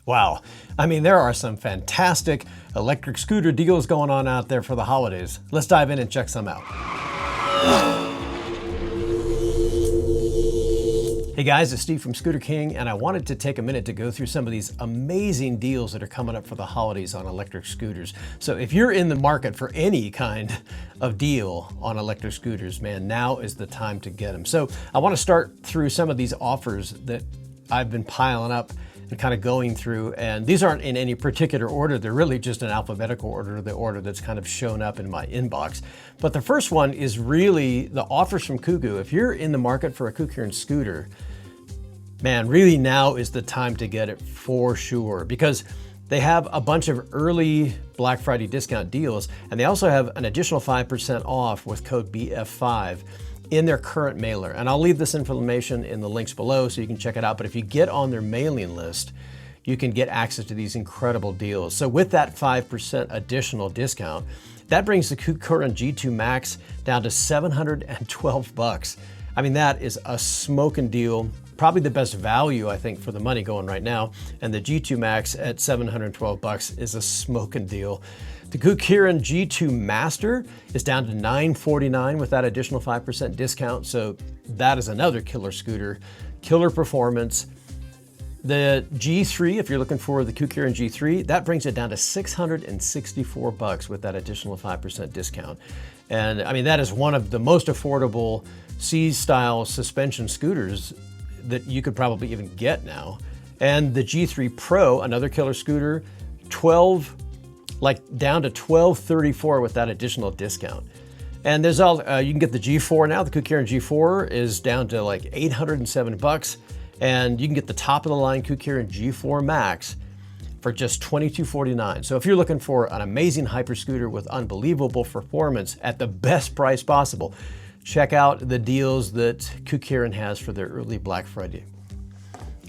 Wow. I mean, there are some fantastic electric scooter deals going on out there for the holidays. Let's dive in and check some out. Hey guys, it's Steve from Scooter King, and I wanted to take a minute to go through some of these amazing deals that are coming up for the holidays on electric scooters. So if you're in the market for any kind of deal on electric scooters, man, now is the time to get them. So I want to start through some of these offers that I've been piling up and kind of going through, and these aren't in any particular order. They're really just an alphabetical order, the order that's kind of shown up in my inbox. But the first one is really the offers from Kuku. If you're in the market for a Kukirin scooter, man, really now is the time to get it for sure, because they have a bunch of early Black Friday discount deals, and they also have an additional 5% off with code BF5 in their current mailer. And I'll leave this information in the links below so you can check it out. But if you get on their mailing list, you can get access to these incredible deals. So with that 5% additional discount, that brings the Kukirin G2 Max down to $712. I mean, that is a smoking deal. Probably the best value, I think, for the money going right now. And the G2 Max at $712 is a smoking deal. The Kukirin G2 Master is down to $949 with that additional 5% discount. So that is another killer scooter, killer performance. The G3, if you're looking for the Kukirin G3, that brings it down to $664 with that additional 5% discount. And I mean, that is one of the most affordable C-style suspension scooters that you could probably even get now. And the G3 Pro, another killer scooter, down to $1,234 with that additional discount. And there's all, you can get the G4 now. The Kukirin G4 is down to like $807. And you can get the top of the line Kukirin G4 Max for just $2249. So if you're looking for an amazing hyper scooter with unbelievable performance at the best price possible, check out the deals that Kukirin has for their early Black Friday.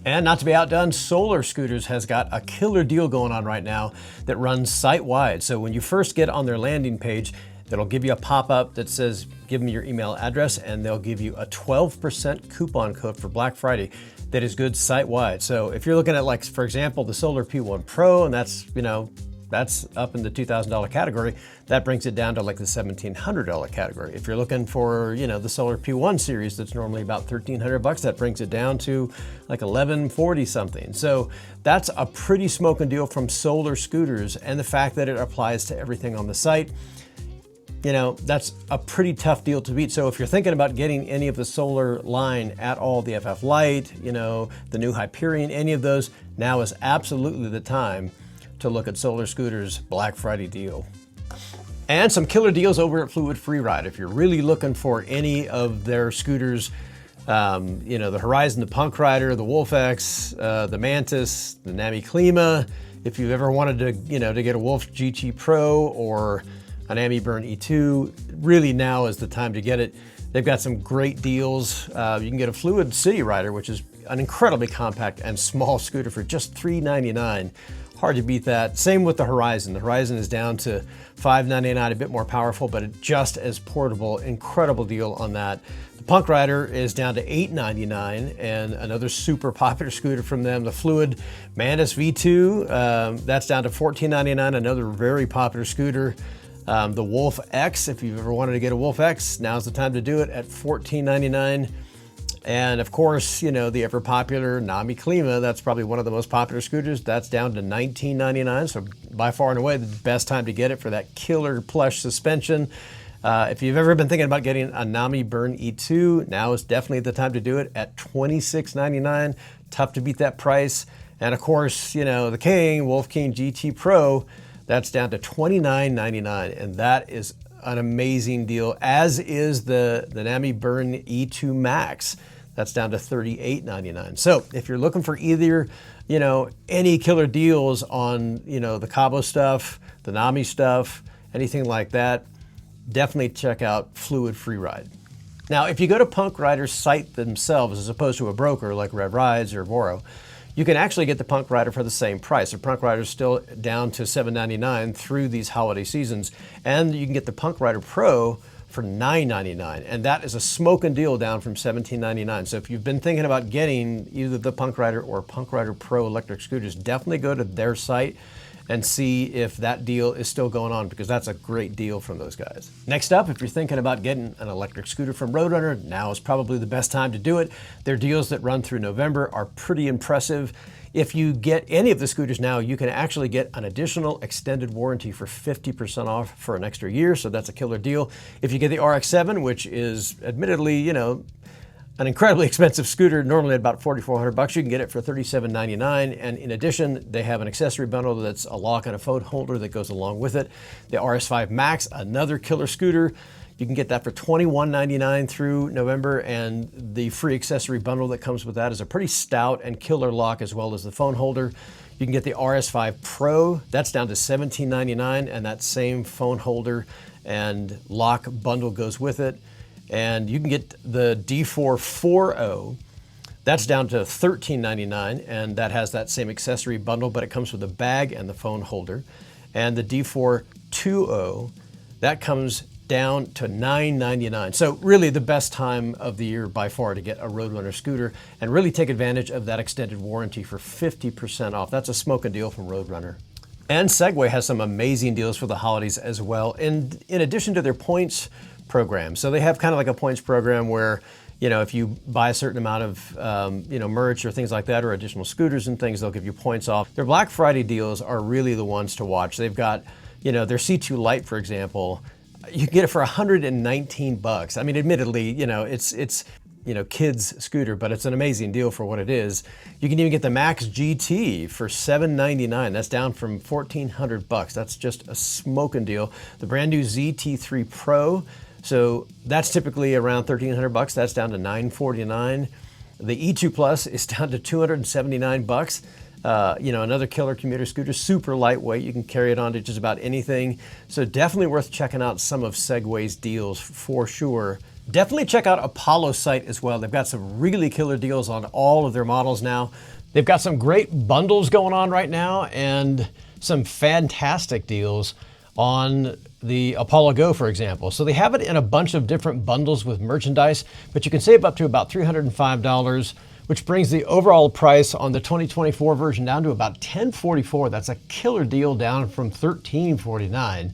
And not to be outdone, Solar Scooters has got a killer deal going on right now that runs site-wide. So when you first get on their landing page, it'll give you a pop-up that says, give me your email address, and they'll give you a 12% coupon code for Black Friday that is good site-wide. So if you're looking at, like, for example, the Solar P1 Pro, and that's, you know, that's up in the $2,000 category, that brings it down to like the $1,700 category. If you're looking for, you know, the Solar P1 series that's normally about $1,300, that brings it down to like $1,140 something. So that's a pretty smoking deal from Solar Scooters, and the fact that it applies to everything on the site, you know, that's a pretty tough deal to beat. So if you're thinking about getting any of the Solar line at all, the FF Lite, you know, the new Hyperion, any of those, now is absolutely the time to look at Solar Scooters' Black Friday deal. And some killer deals over at Fluid FreeRide. If you're really looking for any of their scooters, you know, the Horizon, the Punk Rider, the Wolf X, the Mantis, the Nami Klima. If you've ever wanted to, you know, to get a Wolf GT Pro or an Nami Burn E2, really now is the time to get it. They've got some great deals. You can get a Fluid City Rider, which is an incredibly compact and small scooter for just $399. Hard to beat that. Same with the Horizon. The Horizon is down to $599, a bit more powerful, but just as portable. Incredible deal on that. The Punk Rider is down to $899, and another super popular scooter from them, the Fluid Mantis V2, that's down to $1499, another very popular scooter. The Wolf X, if you've ever wanted to get a Wolf X, now's the time to do it at $1499. And of course, you know, the ever popular Nami Klima, that's probably one of the most popular scooters. That's down to $19.99. So by far and away, the best time to get it for that killer plush suspension. If you've ever been thinking about getting a Nami Burn E2, now is definitely the time to do it at $26.99. Tough to beat that price. And of course, you know, the King, Wolf King GT Pro, that's down to $29.99. And that is an amazing deal, as is the Nami Burn E2 Max. That's down to $38.99. So if you're looking for either, you know, any killer deals on, you know, the Cabo stuff, the Nami stuff, anything like that, definitely check out Fluid FreeRide. Now, if you go to Punk Rider's site themselves, as opposed to a broker like Rev Rides or VORO, you can actually get the Punk Rider for the same price. The Punk Rider is still down to $799 through these holiday seasons. And you can get the Punk Rider Pro for $9.99, and that is a smoking deal down from $17.99. So if you've been thinking about getting either the Punk Rider or Punk Rider Pro electric scooters, definitely go to their site and see if that deal is still going on, because that's a great deal from those guys. Next up, if you're thinking about getting an electric scooter from Roadrunner, now is probably the best time to do it. Their deals that run through November are pretty impressive. If you get any of the scooters now, you can actually get an additional extended warranty for 50% off for an extra year, so that's a killer deal. If you get the RX-7, which is admittedly, you know, an incredibly expensive scooter, normally at about $4,400, you can get it for $37.99. And in addition, they have an accessory bundle that's a lock and a phone holder that goes along with it. The RS5 Max, another killer scooter, you can get that for $21.99 through November, and the free accessory bundle that comes with that is a pretty stout and killer lock, as well as the phone holder. You can get the RS5 Pro, that's down to $17.99, and that same phone holder and lock bundle goes with it. And you can get the D4 4.0, that's down to $13.99, and that has that same accessory bundle, but it comes with a bag and the phone holder. And the D4 2.0, that comes down to $9.99. So really the best time of the year by far to get a Roadrunner scooter and really take advantage of that extended warranty for 50% off. That's a smoking deal from Roadrunner. And Segway has some amazing deals for the holidays as well, and in addition to their points program. So they have kind of like a points program where, you know, if you buy a certain amount of, you know, merch or things like that, or additional scooters and things, they'll give you points off. Their Black Friday deals are really the ones to watch. They've got, you know, their C2 Lite, for example, you can get it for $119. I mean, admittedly, you know, it's you know, kids scooter, but it's an amazing deal for what it is. You can even get the Max GT for $799. That's down from $1,400. That's just a smoking deal. The brand new ZT3 Pro, so that's typically around $1,300. That's down to $949. The E2 Plus is down to $279. You know, another killer commuter scooter, super lightweight. You can carry it on to just about anything. So definitely worth checking out some of Segway's deals for sure. Definitely check out Apollo's site as well. They've got some really killer deals on all of their models now. They've got some great bundles going on right now and some fantastic deals on the Apollo Go, for example. So they have it in a bunch of different bundles with merchandise, but you can save up to about $305, which brings the overall price on the 2024 version down to about $1,044. That's a killer deal, down from $1,349.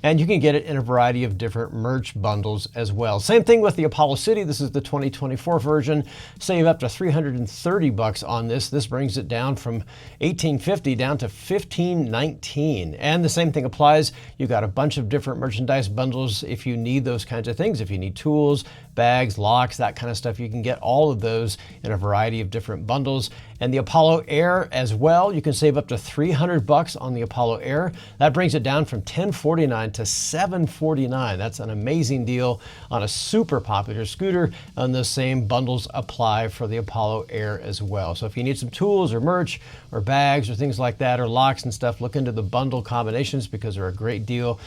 And you can get it in a variety of different merch bundles as well. Same thing with the Apollo City. This is the 2024 version. Save up to $330 on this. This brings it down from $1,850 down to $1,519. And the same thing applies. You've got a bunch of different merchandise bundles if you need those kinds of things. If you need tools, bags, locks, that kind of stuff, you can get all of those in a variety of different bundles. And the Apollo Air as well, you can save up to $300 on the Apollo Air. That brings it down from $1,049 to $749. That's an amazing deal on a super popular scooter, and those same bundles apply for the Apollo Air as well. So if you need some tools or merch or bags or things like that, or locks and stuff, look into the bundle combinations because they're a great deal.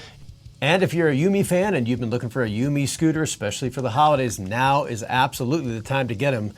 And if you're a YUME fan and you've been looking for a YUME scooter, especially for the holidays, now is absolutely the time to get them.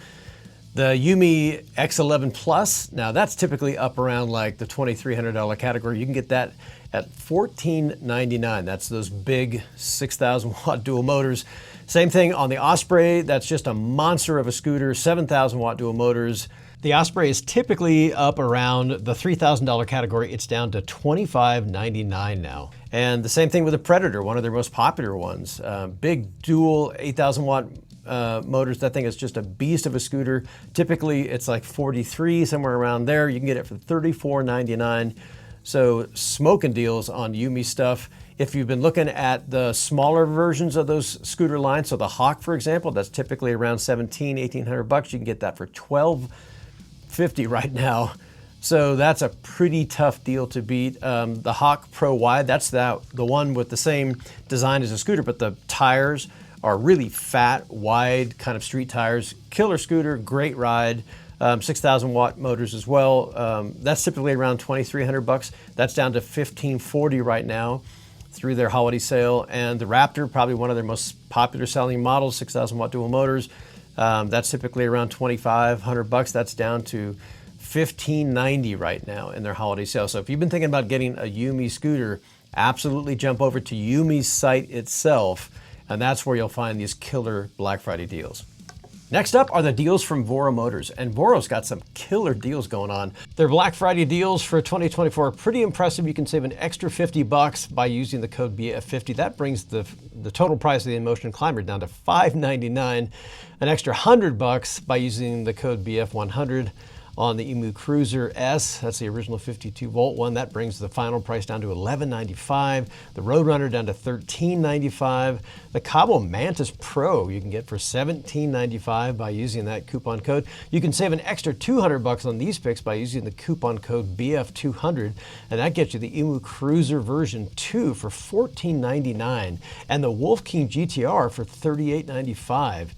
The YUME X11 Plus, now that's typically up around like the $2,300 category. You can get that at $1,499. That's those big 6,000 watt dual motors. Same thing on the Osprey. That's just a monster of a scooter, 7,000 watt dual motors. The Osprey is typically up around the $3,000 category. It's down to $2,599 now. And the same thing with the Predator, one of their most popular ones. Big dual 8,000 watt motors. That thing is just a beast of a scooter. Typically it's like 43, somewhere around there. You can get it for $34.99. So smoking deals on YUME stuff. If you've been looking at the smaller versions of those scooter lines, so the Hawk, for example, that's typically around $1,800. You can get that for $1,250 right now. So that's a pretty tough deal to beat. The Hawk Pro Wide, that's the one with the same design as a scooter, but the tires are really fat, wide kind of street tires. Killer scooter, great ride. 6,000 watt motors as well. That's typically around $2,300. That's down to $1,540 right now through their holiday sale. And the Raptor, probably one of their most popular selling models, 6,000 watt dual motors. That's typically around $2,500. That's down to $1,590 right now in their holiday sale. So if you've been thinking about getting a YUME scooter, absolutely jump over to YUME's site itself And that's where you'll find these killer Black Friday deals. Next up are the deals from VORO Motors, and VORO's got some killer deals going on. Their Black Friday deals for 2024 are pretty impressive. You can save an extra $50 by using the code BF50. That brings the total price of the InMotion Climber down to $599. An extra $100 by using the code BF100 on the EMU Cruiser S. That's the original 52-volt one. That brings the final price down to $1195. The Roadrunner down to $1395. The Cabo Mantis Pro you can get for $1795 by using that coupon code. You can save an extra $200 on these picks by using the coupon code BF200, and that gets you the EMU Cruiser version 2 for $1499 and the Wolf King GTR for $3895.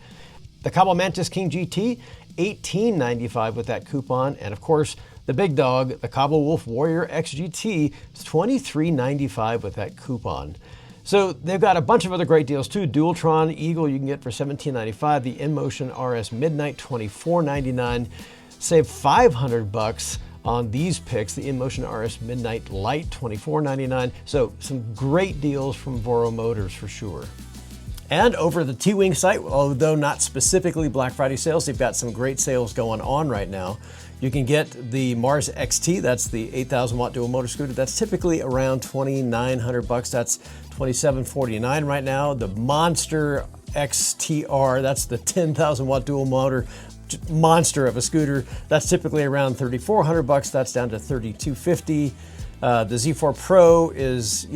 The Cabo Mantis King GT, $1895 with that coupon, and of course the big dog, the Cabo Wolf Warrior XGT, is $2395 with that coupon. So they've got a bunch of other great deals too. Dualtron Eagle you can get for $1795, the InMotion RS Midnight $2499. Save $500 on these picks, the InMotion RS Midnight Light $2499. So some great deals from VORO Motors for sure. And over the Teewing site, although not specifically Black Friday sales, they've got some great sales going on right now. You can get the Mars XT, that's the 8,000 watt dual motor scooter. That's typically around $2,900. That's $2,749 right now. The Monster XTR, that's the 10,000 watt dual motor monster of a scooter. That's typically around $3,400. That's down to $3,250. The Z4 Pro is,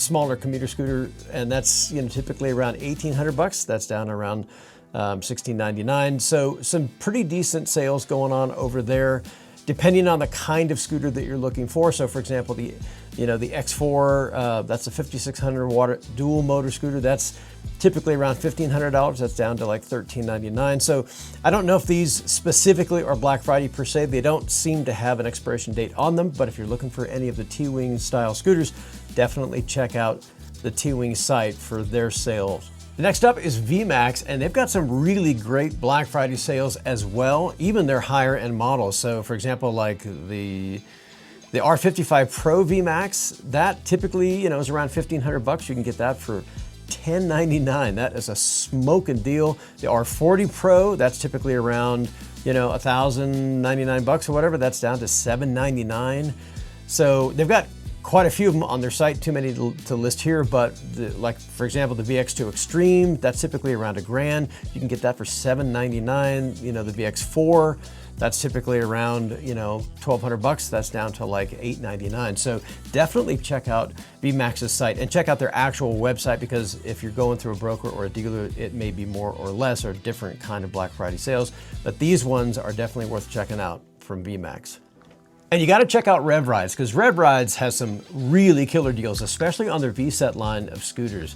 smaller commuter scooter, and that's, typically around $1,800. That's down around $1,699. So some pretty decent sales going on over there, depending on the kind of scooter that you're looking for. So for example, the X4, that's a 5,600 watt dual motor scooter. That's typically around $1,500. That's down to like $1,399. So I don't know if these specifically are Black Friday per se. They don't seem to have an expiration date on them, but if you're looking for any of the Teewing style scooters, definitely check out the Teewing site for their sales. Next up is VMax, and they've got some really great Black Friday sales as well, even their higher end models. So for example, like the R55 Pro VMax, that typically, is around $1,500. You can get that for $1099. That is a smoking deal. The R40 Pro, that's typically around, $1,099 or whatever. That's down to $799. So they've got quite a few of them on their site, too many to list here, but for example, the VX2 Extreme, that's typically around $1,000. You can get that for $799. The VX4, that's typically around, $1,200. That's down to like $899. So definitely check out VMax's site and check out their actual website, because if you're going through a broker or a dealer, it may be more or less or different kind of Black Friday sales. But these ones are definitely worth checking out from VMax. And you got to check out Rev Rides, because Rev Rides has some really killer deals, especially on their VSET line of scooters.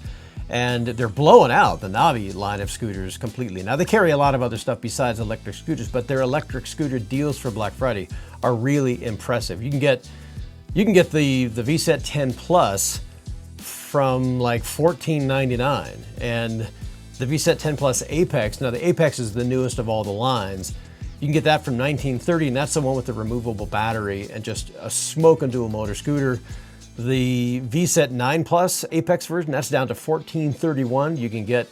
And they're blowing out the Navi line of scooters completely. Now they carry a lot of other stuff besides electric scooters, but their electric scooter deals for Black Friday are really impressive. You can get the VSET 10 Plus from like $14.99, and the VSET 10 Plus Apex. Now the Apex is the newest of all the lines. You can get that from $19.30, and that's the one with the removable battery and just a smoking dual motor scooter. The VSET 9 Plus Apex version, that's down to $14.31. You can get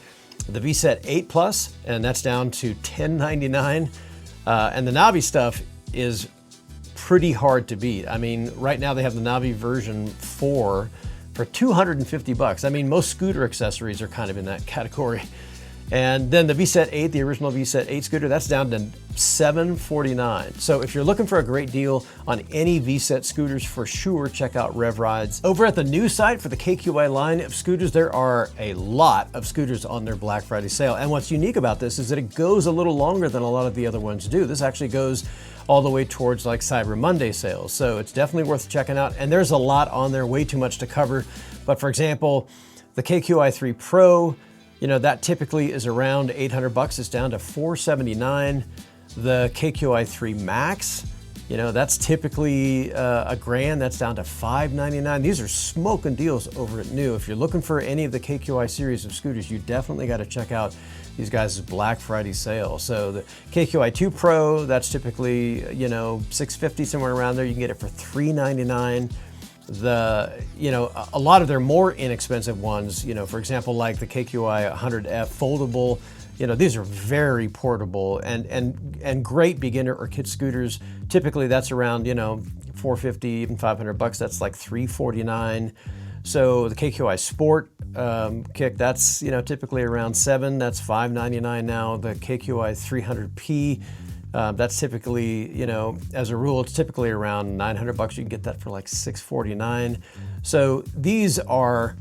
the VSET 8 Plus, and that's down to $10.99. And the Navi stuff is pretty hard to beat. I mean, right now they have the Navi version 4 for $250. I mean, most scooter accessories are kind of in that category. And then the VSET 8, the original VSET 8 scooter, that's down to $749. So if you're looking for a great deal on any VSET scooters, for sure, check out Rev Rides. Over at the new site for the KQI line of scooters, there are a lot of scooters on their Black Friday sale. And what's unique about this is that it goes a little longer than a lot of the other ones do. This actually goes all the way towards like Cyber Monday sales. So it's definitely worth checking out. And there's a lot on there, way too much to cover. But for example, the KQI 3 Pro, that typically is around $800. It's down to $479. The KQI 3 Max, that's typically $1,000. That's down to $599. These are smoking deals over at New. If you're looking for any of the KQI series of scooters, you definitely got to check out these guys' Black Friday sale. So the KQI 2 Pro, that's typically, $650, somewhere around there. You can get it for $399. a lot of their more inexpensive ones, for example, like the KQI 100F foldable, these are very portable and great beginner or kid scooters. Typically that's around, $450, even $500. That's like $349. So the KQI Sport kick, that's typically around $7. That's $599 now. The KQI 300P, that's typically, as a rule, it's typically around $900. You can get that for like $649. So these are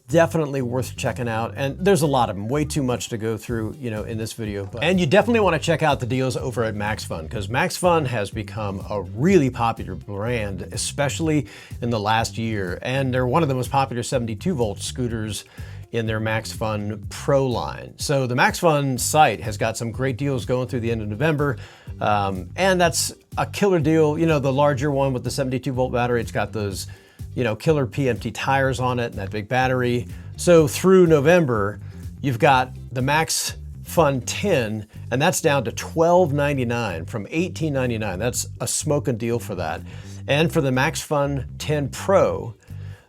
definitely worth checking out, and there's a lot of them, way too much to go through, in this video. And you definitely want to check out the deals over at MaxFun, because MaxFun has become a really popular brand, especially in the last year, and they're one of the most popular 72-volt scooters in their MaxFun Pro line. So the MaxFun site has got some great deals going through the end of November, and that's a killer deal. The larger one with the 72-volt battery, it's got those killer PMT tires on it and that big battery. So through November, you've got the MaxFun 10, and that's down to $1299 from $1899. That's a smoking deal for that. And for the MaxFun 10 Pro,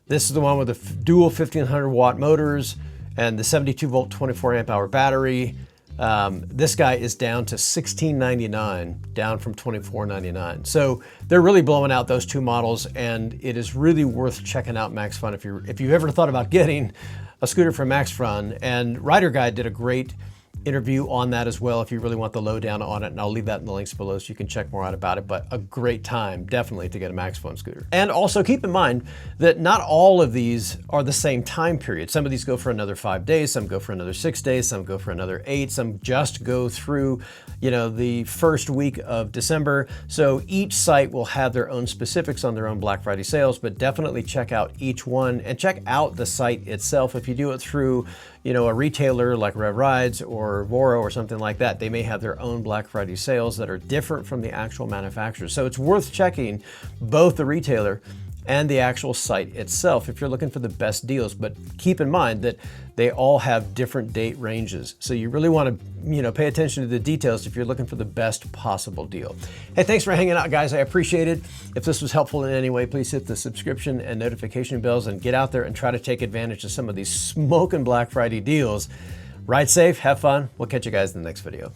this is the one with the dual 1500 watt motors and the 72 volt 24 amp hour battery. This guy is down to $1699, down from $24.99. So they're really blowing out those two models, and it is really worth checking out MaxFun if you've ever thought about getting a scooter from MaxFun. And Rider Guide did a great interview on that as well if you really want the lowdown on it, and I'll leave that in the links below so you can check more out about it. But a great time definitely to get a MaxFun scooter. And also keep in mind that not all of these are the same time period. Some of these go for another 5 days, some go for another 6 days, some go for another 8, some just go through the first week of December. So each site will have their own specifics on their own Black Friday sales, but definitely check out each one and check out the site itself. If you do it through a retailer like Rev Rides or VORO or something like that, they may have their own Black Friday sales that are different from the actual manufacturer. So it's worth checking both the retailer and the actual site itself if you're looking for the best deals. But keep in mind that they all have different date ranges. So you really want to, pay attention to the details if you're looking for the best possible deal. Hey, thanks for hanging out, guys. I appreciate it. If this was helpful in any way, please hit the subscription and notification bells and get out there and try to take advantage of some of these smoking Black Friday deals. Ride safe, have fun. We'll catch you guys in the next video.